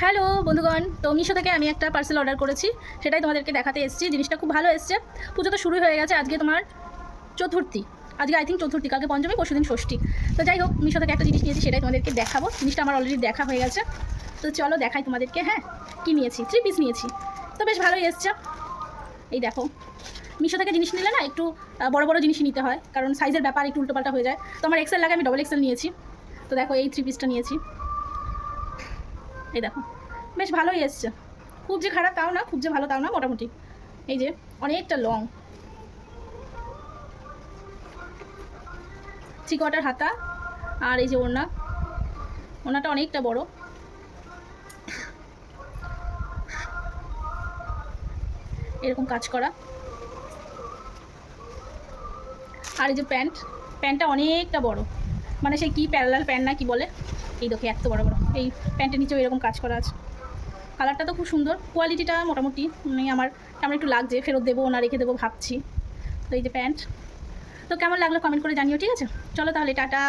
Hello বন্ধুগণ, তো মিশো থেকে আমি একটা পার্সেল অর্ডার করেছি, সেটাই তোমাদেরকে দেখাতে এসেছি। জিনিসটা খুব ভালো এসছে। পুজো তো শুরু হয়ে গেছে, আজকে তোমার চতুর্থী, আজকে আই থিঙ্ক চতুর্থী, কালকে পঞ্চমী, পরশুদিন ষষ্ঠী। তো যাই হোক, মিশো থেকে একটা জিনিস নিয়েছি, সেটাই তোমাদেরকে দেখাবো। জিনিসটা আমার অলরেডি দেখা হয়ে গেছে, তো চলো দেখাই তোমাদেরকে। হ্যাঁ, কী নিয়েছি? 3 পিস নিয়েছি, তো বেশ ভালোই এসছে। এই দেখো, মিশো থেকে জিনিস নিলে না একটু বড় বড় জিনিসই নিতে হয়, কারণ সাইজের ব্যাপার একটু উল্টোপাল্টা হয়ে যায়। তো আমার এক্সেল লাগে, আমি ডবল এক্সেল নিয়েছি। তো দেখো, এই 3 পিসটা নিয়েছি। এই দেখো, বেশ ভালোই এসছে। খুব যে খারাপ তাও না, খুব যে ভালো তাও না, মোটামুটি। এই যে অনেকটা লং, 3/4 হাতা, আর এই যে ওড়নাটা অনেকটা বড়, এরকম কাজ করা। আর এই যে প্যান্টটা অনেকটা বড়, মানে সেই কি প্যারালাল প্যান্ট না কি বলে, এই দেখো এত বড় বড়। এই প্যান্টের নিচেও এরকম কাজ করা আছে। কালারটা তো খুব সুন্দর, কোয়ালিটিটা মোটামুটি। মানে আমার একটু লাগছে, ফেরত দেবো না রেখে দেবো ভাবছি। তো এই যে প্যান্ট, তো কেমন লাগলো কমেন্ট করে জানিও, ঠিক আছে? চলো তাহলে, টাটা।